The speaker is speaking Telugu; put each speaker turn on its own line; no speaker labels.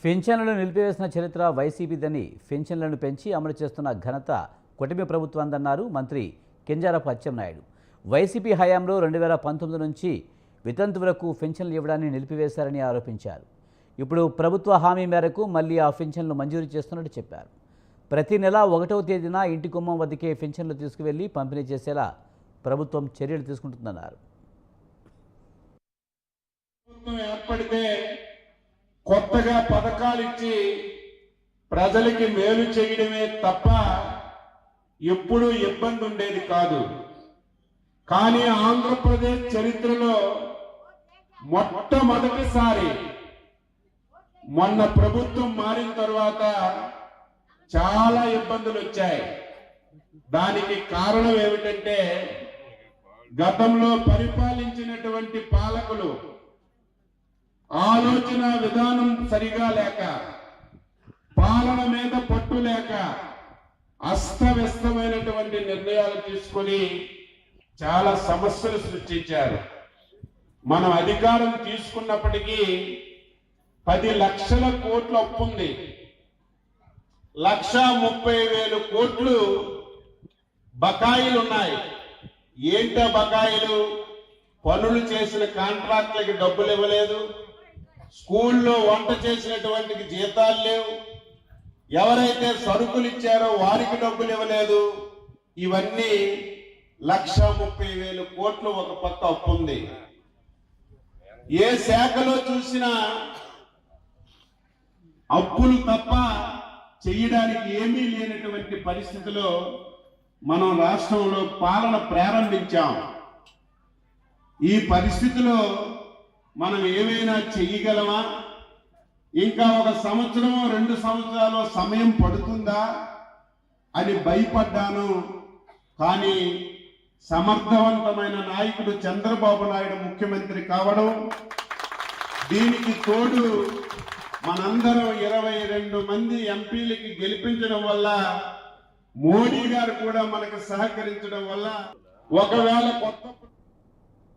పెన్షన్లను నిలిపివేసిన చరిత్ర వైసీపీదని పెన్షన్లను పెంచి అమలు చేస్తున్న ఘనత కూటమి ప్రభుత్వాందన్నారు మంత్రి కింజరాపు అచ్చెన్నాయుడు. వైసీపీ హయాంలో 2019 నుంచి వితంతువులకు పెన్షన్లు ఇవ్వడాన్ని నిలిపివేశారని ఆరోపించారు. ఇప్పుడు ప్రభుత్వ హామీ మేరకు మళ్లీ ఆ పెన్షన్లు మంజూరు చేస్తున్నట్టు చెప్పారు. ప్రతి నెల 1వ తేదీన ఇంటి గుమ్మం వద్దకే పెన్షన్లు తీసుకువెళ్లి పంపిణీ చేసేలా ప్రభుత్వం చర్యలు తీసుకుంటుందన్నారు.
కొత్తగా పథకాలు ఇచ్చి ప్రజలకి మేలు చేయడమే తప్ప ఎప్పుడూ ఇబ్బంది ఉండేది కాదు. కానీ ఆంధ్రప్రదేశ్ చరిత్రలో మొట్టమొదటిసారి మొన్న ప్రభుత్వం మారిన తర్వాత చాలా ఇబ్బందులు వచ్చాయి. దానికి కారణం ఏమిటంటే గతంలో పరిపాలించినటువంటి పాలకులు ఆలోచన విధానం సరిగా లేక, పాలన మీద పట్టు లేక అస్తవ్యస్తమైనటువంటి నిర్ణయాలు తీసుకొని చాలా సమస్యలు సృష్టించారు. మనం అధికారం తీసుకున్నప్పటికీ 10 లక్షల కోట్ల అప్పు ఉంది. 1,30,000 కోట్లు బకాయిలు ఉన్నాయి. ఏంటో బకాయిలు? పనులు చేసిన కాంట్రాక్టులకి డబ్బులు ఇవ్వలేదు, స్కూల్లో వంట చేసినటువంటి జీతాలు లేవు, ఎవరైతే సరుకులు ఇచ్చారో వారికి డబ్బులు ఇవ్వలేదు. ఇవన్నీ 1,30,000 కోట్లు ఒక పక్క అప్పు ఉంది. ఏ శాఖలో చూసినా అప్పులు తప్ప చెయ్యడానికి ఏమీ లేనటువంటి పరిస్థితిలో మనం రాష్ట్రంలో పాలన ప్రారంభించాం. ఈ పరిస్థితిలో మనం ఏమైనా చెయ్యగలమా? ఇంకా 1 సంవత్సరం 2 సంవత్సరాలు సమయం పడుతుందా అని భయపడ్డాను. కానీ సమర్థవంతమైన నాయకుడు చంద్రబాబు నాయుడు ముఖ్యమంత్రి కావడం, దీనికి తోడు మనందరం 22 మంది ఎంపీలకి గెలిపించడం వల్ల, మోడీ గారు కూడా మనకు సహకరించడం వల్ల ఒకవేళ కొత్త